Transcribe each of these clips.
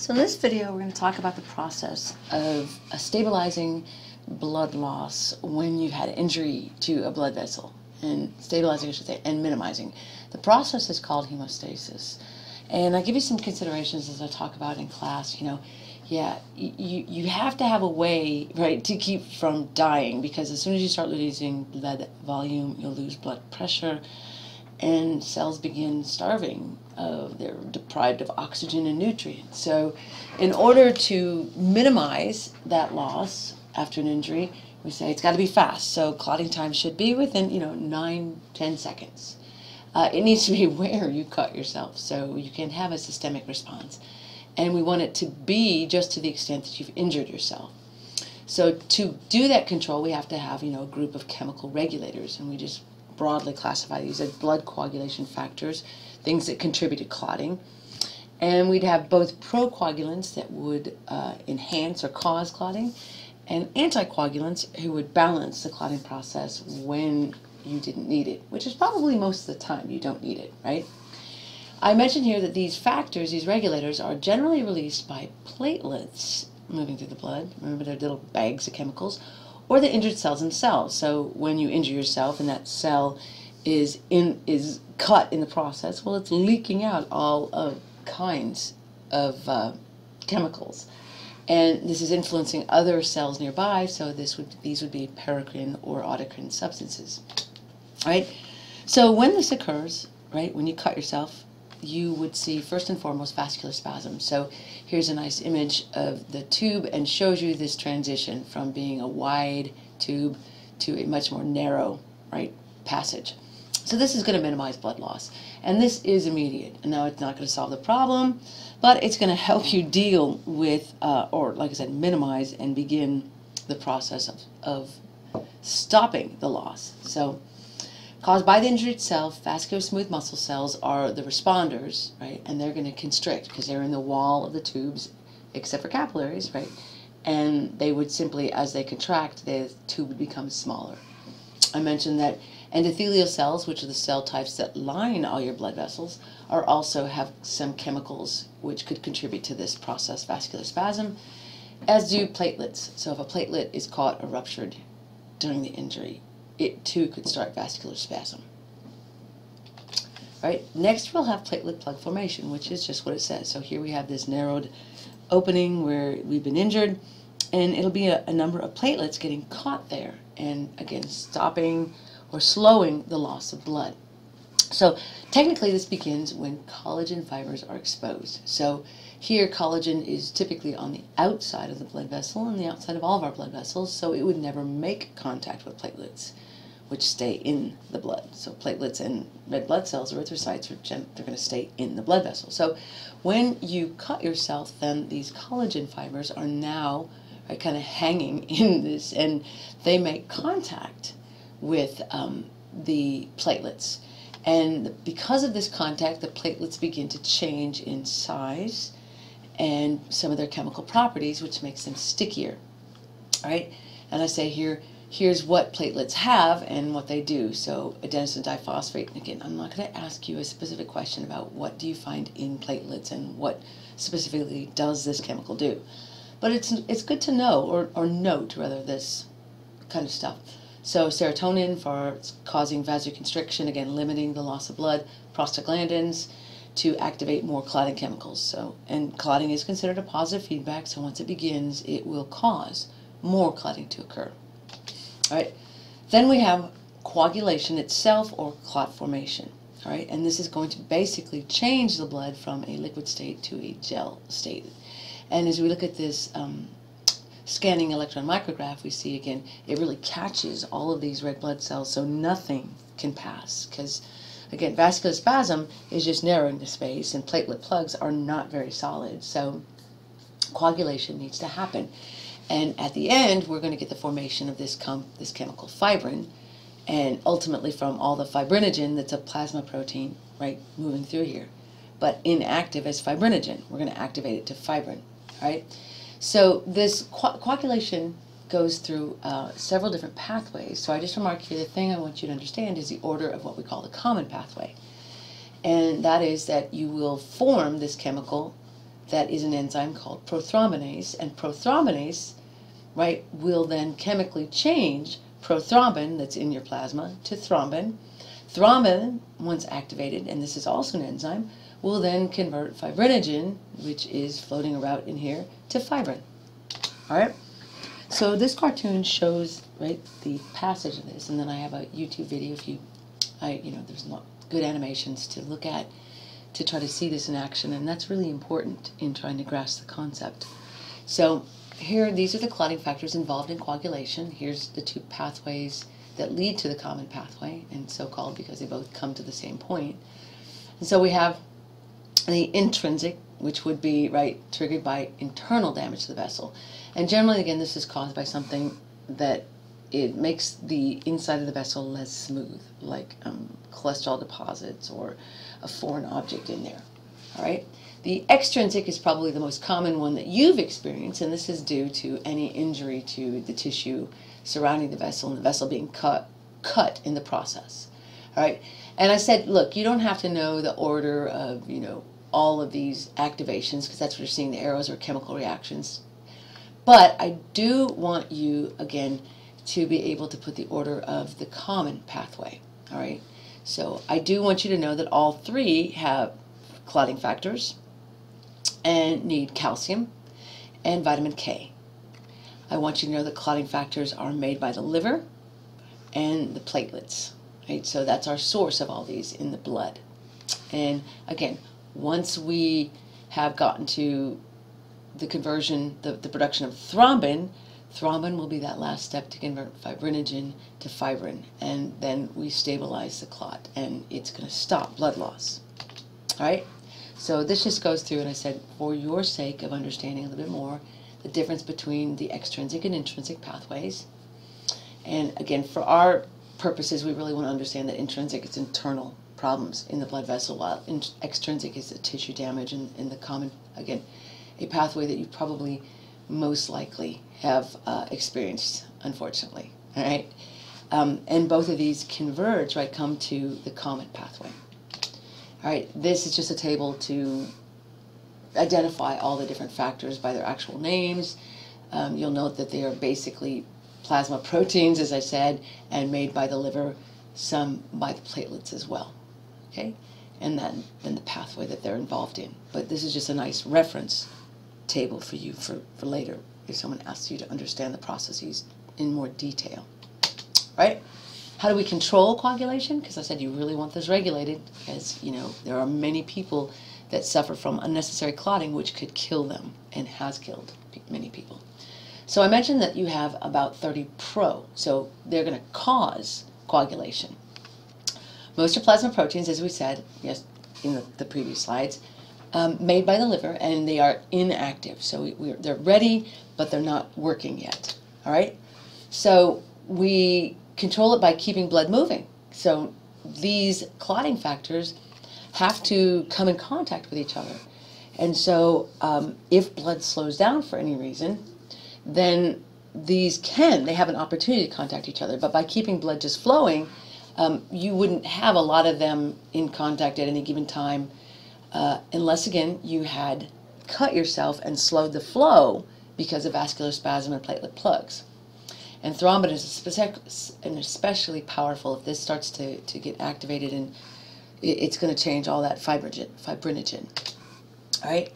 So in this video, we're going to talk about the process of stabilizing blood loss when you've had an injury to a blood vessel, and stabilizing, I should say, and minimizing. The process is called hemostasis. And I give you some considerations as I talk about in class. You have to have a way, right, to keep from dying, because as soon as you start losing blood volume, you'll lose blood pressure, and cells begin starving. They're deprived of oxygen and nutrients. So in order to minimize that loss after an injury, we say it's got to be fast. So clotting time should be within 9-10 seconds. It needs to be where you cut yourself, so you can have a systemic response. And we want it to be just to the extent that you've injured yourself. So to do that control, we have to have a group of chemical regulators, and we just broadly classify these as blood coagulation factors, things that contribute to clotting. And we'd have both procoagulants that would enhance or cause clotting, and anticoagulants who would balance the clotting process when you didn't need it, which is probably most of the time you don't need it, right? I mentioned here that these factors, these regulators, are generally released by platelets moving through the blood. Remember, they're little bags of chemicals, or the injured cells themselves. So when you injure yourself and that cell is cut in the process, well, it's leaking out all kinds of chemicals. And this is influencing other cells nearby, so these would be paracrine or autocrine substances. Right? So when this occurs, right, when you cut yourself, you would see first and foremost vascular spasm. So here's a nice image of the tube, and shows you this transition from being a wide tube to a much more narrow, right, passage. So this is going to minimize blood loss, and this is immediate. And now it's not going to solve the problem, but it's going to help you deal with, or like I said, minimize and begin the process of stopping the loss. So caused by the injury itself, vascular smooth muscle cells are the responders, right? And they're going to constrict because they're in the wall of the tubes, except for capillaries, right? And they would simply, as they contract, the tube would become smaller. I mentioned that endothelial cells, which are the cell types that line all your blood vessels, are also have some chemicals which could contribute to this process, vascular spasm, as do platelets. So if a platelet is caught or ruptured during the injury, it too could start vascular spasm. Right? Next, we'll have platelet plug formation, which is just what it says. So here we have this narrowed opening where we've been injured, and it'll be a number of platelets getting caught there, and again, stopping or slowing the loss of blood. So technically, this begins when collagen fibers are exposed. So here, collagen is typically on the outside of the blood vessel and the outside of all of our blood vessels, so it would never make contact with platelets, which stay in the blood. So platelets and red blood cells, erythrocytes, they're going to stay in the blood vessel. So when you cut yourself, then these collagen fibers are now kind of hanging in this, and they make contact with the platelets. And because of this contact, the platelets begin to change in size and some of their chemical properties, which makes them stickier. All right? And I say here, here's what platelets have and what they do. So adenosine diphosphate, and again, I'm not going to ask you a specific question about what do you find in platelets and what specifically does this chemical do. But it's good to know, or note rather, this kind of stuff. So serotonin for causing vasoconstriction, again limiting the loss of blood, prostaglandins to activate more clotting chemicals. So, and clotting is considered a positive feedback, so once it begins, it will cause more clotting to occur. All right. Then we have coagulation itself, or clot formation. All right, and this is going to basically change the blood from a liquid state to a gel state. And as we look at this scanning electron micrograph, we see again it really catches all of these red blood cells, so nothing can pass, because again, vascular spasm is just narrowing the space, and platelet plugs are not very solid, so coagulation needs to happen. And at the end, we're going to get the formation of this chemical fibrin, and ultimately from all the fibrinogen that's a plasma protein, right, moving through here, but inactive as fibrinogen. We're going to activate it to fibrin, right? So this coagulation goes through several different pathways. So I just remark here, the thing I want you to understand is the order of what we call the common pathway. And that is that you will form this chemical that is an enzyme called prothrombinase, and prothrombinase, right, will then chemically change prothrombin that's in your plasma to thrombin. Thrombin, once activated, and this is also an enzyme, will then convert fibrinogen, which is floating around in here, to fibrin. All right? So this cartoon shows, right, the passage of this, and then I have a YouTube video if there's not good animations to look at to try to see this in action, and that's really important in trying to grasp the concept. So here, these are the clotting factors involved in coagulation. Here's the two pathways that lead to the common pathway, and so-called because they both come to the same point. And so we have the intrinsic, which would be, right, triggered by internal damage to the vessel. And generally, again, this is caused by something that it makes the inside of the vessel less smooth, like cholesterol deposits or a foreign object in there. All right? The extrinsic is probably the most common one that you've experienced, and this is due to any injury to the tissue surrounding the vessel and the vessel being cut in the process. All right? And I said, look, you don't have to know the order of, all of these activations, because that's what you're seeing, the arrows or chemical reactions. But I do want you, again, to be able to put the order of the common pathway. All right? So I do want you to know that all three have clotting factors and need calcium and vitamin K. I want you to know that clotting factors are made by the liver and the platelets. Right? So that's our source of all these in the blood. And again, once we have gotten to the conversion, the production of thrombin will be that last step to convert fibrinogen to fibrin, and then we stabilize the clot, and it's going to stop blood loss. All right? So this just goes through, and I said, for your sake of understanding a little bit more, the difference between the extrinsic and intrinsic pathways. And again, for our purposes, we really want to understand that intrinsic is internal problems in the blood vessel, while extrinsic is the tissue damage and the common, again, a pathway that you probably most likely have experienced, unfortunately. All right? And both of these converge, right, come to the common pathway. All right, this is just a table to identify all the different factors by their actual names. You'll note that they are basically plasma proteins, as I said, and made by the liver, some by the platelets as well. Okay? And then the pathway that they're involved in. But this is just a nice reference table for you for later if someone asks you to understand the processes in more detail. Right? How do we control coagulation? Because I said you really want this regulated, because there are many people that suffer from unnecessary clotting, which could kill them and has killed many people. So I mentioned that you have about 30 pro, so they're going to cause coagulation. Most are plasma proteins, as we said, yes, in the previous slides, made by the liver, and they are inactive. So they're ready, but they're not working yet. All right? So we control it by keeping blood moving. So these clotting factors have to come in contact with each other. And so if blood slows down for any reason, then they have an opportunity to contact each other. But by keeping blood just flowing, you wouldn't have a lot of them in contact at any given time unless, again, you had cut yourself and slowed the flow because of vascular spasm and platelet plugs. And thrombin is especially powerful if this starts to get activated, and it's going to change all that fibrinogen. All right?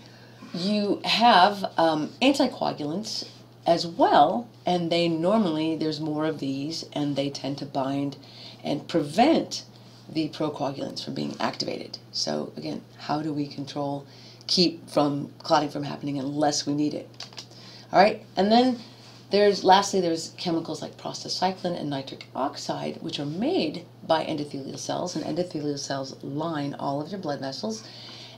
You have anticoagulants as well, and there's more of these, and they tend to bind and prevent the procoagulants from being activated. So again, how do we keep clotting from happening unless we need it? All right, and then lastly, there's chemicals like prostacyclin and nitric oxide, which are made by endothelial cells, and endothelial cells line all of your blood vessels,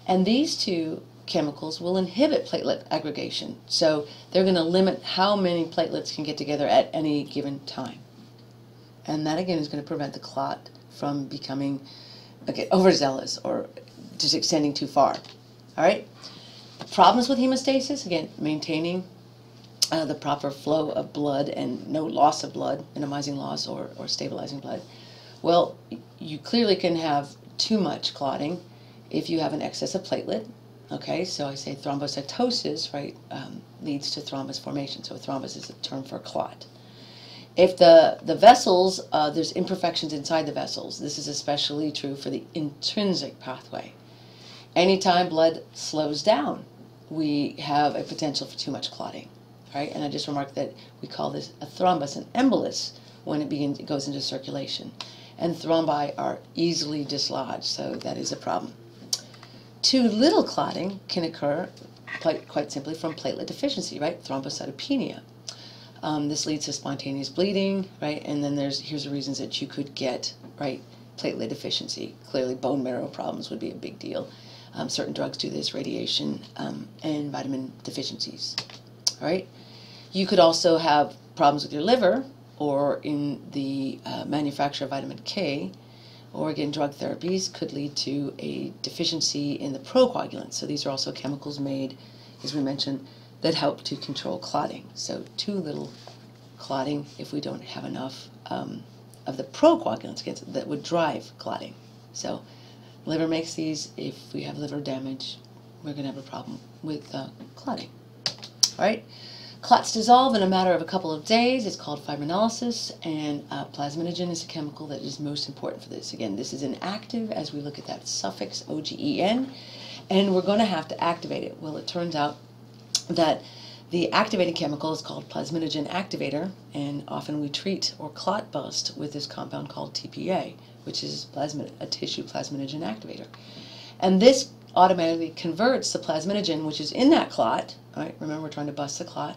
and these two chemicals will inhibit platelet aggregation. So they're going to limit how many platelets can get together at any given time. And that, again, is going to prevent the clot from becoming overzealous or just extending too far. All right? The problems with hemostasis, again, maintaining the proper flow of blood and no loss of blood, minimizing loss or stabilizing blood. Well, you clearly can have too much clotting if you have an excess of platelet, Okay, so I say thrombocytosis, right, leads to thrombus formation. So a thrombus is a term for clot. If the vessels, there's imperfections inside the vessels. This is especially true for the intrinsic pathway. Anytime blood slows down, we have a potential for too much clotting, right? And I just remarked that we call this a thrombus, an embolus, when it goes into circulation. And thrombi are easily dislodged, so that is a problem. Too little clotting can occur quite simply from platelet deficiency, right? Thrombocytopenia. This leads to spontaneous bleeding, right? And then here's the reasons that you could get, right, platelet deficiency. Clearly, bone marrow problems would be a big deal. Certain drugs do this, radiation, and vitamin deficiencies, all right? You could also have problems with your liver, or in the manufacture of vitamin K, or again, drug therapies could lead to a deficiency in the procoagulants. So these are also chemicals made, as we mentioned, that help to control clotting. So too little clotting if we don't have enough of the procoagulants that would drive clotting. So liver makes these. If we have liver damage, we're going to have a problem with clotting. All right? Clots dissolve in a matter of a couple of days. It's called fibrinolysis, and plasminogen is a chemical that is most important for this. Again, this is inactive as we look at that suffix OGEN, and we're going to have to activate it. Well, it turns out that the activating chemical is called plasminogen activator, and often we treat or clot bust with this compound called TPA, which is a tissue plasminogen activator. And this automatically converts the plasminogen, which is in that clot, all right, remember we're trying to bust the clot,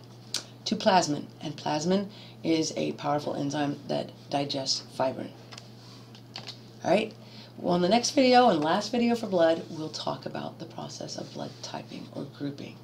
to plasmin. And plasmin is a powerful enzyme that digests fibrin. All right, well, in the next video and last video for blood, we'll talk about the process of blood typing or grouping.